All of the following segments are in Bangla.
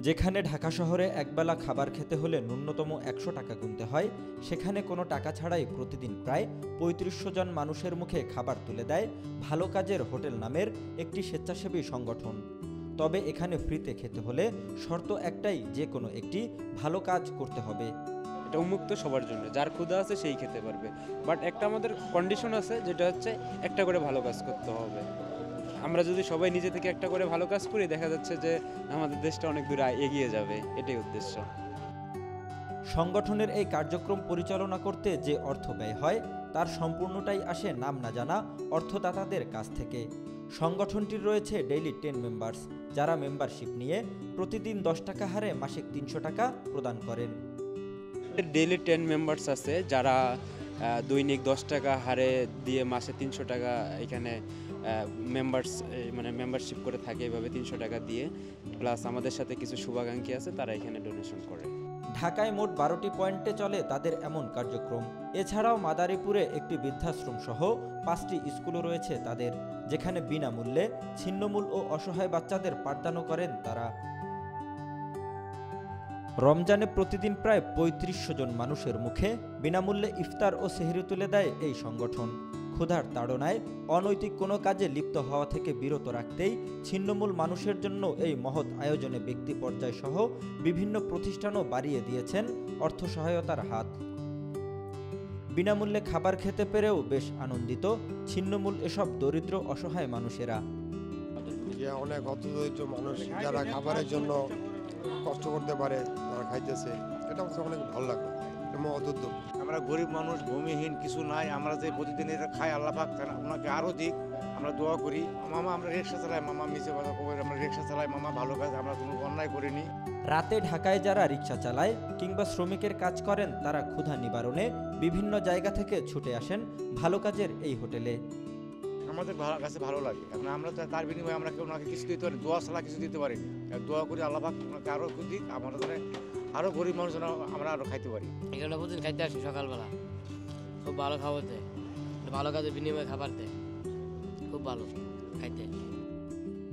যেখানে ঢাকা শহরে একবেলা খাবার খেতে হলে ন্যূনতম ১০০ টাকা গুনতে হয়, সেখানে কোনো টাকা ছাড়াই প্রতিদিন প্রায় ৩৫০০ জন মানুষের মুখে খাবার তুলে দেয় ভালো কাজের হোটেল নামের একটি স্বেচ্ছাসেবী সংগঠন। তবে এখানে ফ্রিতে খেতে হলে শর্ত একটাই, যে কোনো একটি ভালো কাজ করতে হবে। এটা উন্মুক্ত সবার জন্য, যার ক্ষুধা আছে সেই খেতে পারবে। বাট একটা আমাদের কন্ডিশন আছে, যেটা হচ্ছে একটা করে ভালো কাজ করতে হবে। আমরা যদি সবাই নিজে থেকে একটা করে ভালো কাজ করি, দেখা যাচ্ছে যে আমাদের দেশটা অনেক দূর এগিয়ে যাবে। এটাই উদ্দেশ্য। সংগঠনের এই কার্যক্রম পরিচালনা করতে যে অর্থ ব্যয় হয়, তার সম্পূর্ণটাই আসে নাম না জানা অর্থদাতাদের কাছ থেকে। সংগঠনটির রয়েছে ডেইলি 10 মেম্বার্স, যারা মেম্বারশিপ নিয়ে প্রতিদিন 10 টাকা হারে মাসিক 300 টাকা প্রদান করেন। ডেইলি 10 মেম্বার্স আছে, যারা দৈনিক 10 টাকা হারে দিয়ে মাসে 300 টাকা এখানে মেম্বারশিপ করে থাকে। এভাবে 300 টাকা দিয়ে, প্লাস আমাদের সাথে কিছু শুভাকাঙ্ক্ষী আছে, তারা এখানে ডোনেশন করে। ঢাকায় মোট 12টি পয়েন্টে চলে তাদের এমন কার্যক্রম। এছাড়াও মাদারীপুরে একটি বৃদ্ধাশ্রম সহ 5টি স্কুলও রয়েছে তাদের, যেখানে বিনামূল্যে ছিন্নমূল ও অসহায় বাচ্চাদের পাঠদানও করেন তারা। রমজানে প্রতিদিন প্রায় ৩৫০০ জন মানুষের মুখে বিনামূল্যে ইফতার ও সেহরি তুলে দেয় এই সংগঠন। ক্ষুধার তাড়নায় অনৈতিক কোনো কাজে লিপ্ত হওয়া থেকে বিরত রাখতেই ছিন্নমূল মানুষের জন্য এই মহৎ আয়োজনে ব্যক্তি পর্যায় সহ বিভিন্ন প্রতিষ্ঠানও বাড়িয়ে দিয়েছেন অর্থ সহায়তার হাত। বিনামূল্যে খাবার খেতে পেরেও বেশ আনন্দিত ছিন্নমূল এসব দরিদ্র অসহায় মানুষেরা। অনেক হতদরিদ্র মানুষ যারা খাবারের জন্য কষ্ট করতে পারে, তারা খাইতেছে, এটা আমাদের অনেক ভালো লাগে। আমরা গরিব মানুষ, ভূমিহীন, কিছু নাই। আমরা যে প্রতিদিন এটা খাই, আল্লাহ পাক ওনাকে আরো দিক, আমরা দোয়া করি। মামা আমরা রিক্সা চালাই, মামা মিছে কথা কই, আমরা রিক্সা চালাই, মামা ভালো কাজ, আমরা কোনো অন্যায় করিনি। রাতে ঢাকায় যারা রিক্সা চালায় কিংবা শ্রমিকের কাজ করেন, তারা ক্ষুধা নিবারণে বিভিন্ন জায়গা থেকে ছুটে আসেন ভালো কাজের এই হোটেলে। আমাদের কাছে ভালো লাগে। এখন আমরা তো তার বিনিময়ে আমরা ওনাকে কিছু দিতে পারি, দোয়া ছাড়া কিছু দিতে পারি। দোয়া করি আল্লাহ পাক ওনাকে আরো দিক, আমরা আরো গরিব মানুষ যেন আমরা আরো খাইতে পারি। এখানে প্রতিদিন খাইতে আসি সকালবেলা, খুব ভালো খাবার দেয়, ভালো কাজের বিনিময়ে খাবার দেয়, খুব ভালো খাইতে।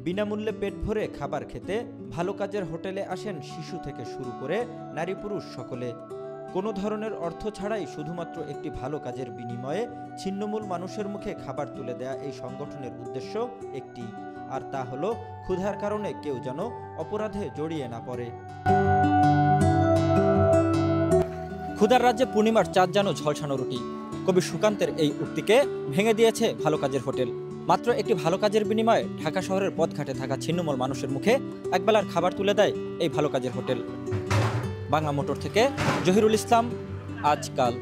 বিনামূল্যে পেট ভরে খাবার খেতে ভালো কাজের হোটেলে আসেন শিশু থেকে শুরু করে নারী পুরুষ সকলে। কোনো ধরনের অর্থ ছাড়াই শুধুমাত্র একটি ভালো কাজের বিনিময়ে ছিন্নমূল মানুষের মুখে খাবার তুলে দেয়া এই সংগঠনের উদ্দেশ্য একটি, আর তা হলো ক্ষুধার কারণে কেউ যেন অপরাধে জড়িয়ে না পড়ে। ক্ষুধার রাজ্যে পূর্ণিমার চাঁদ যেন ঝলসানো রুটি, কবি সুকান্তের এই উক্তিকে ভেঙে দিয়েছে ভালো কাজের হোটেল। মাত্র একটি ভালো কাজের বিনিময়ে ঢাকা শহরের পথঘাটে থাকা ছিন্নমূল মানুষের মুখে একবেলার খাবার তুলে দেয় এই ভালো কাজের হোটেল। বাংলা মোটর থেকে জহিরুল ইসলাম, আজকাল।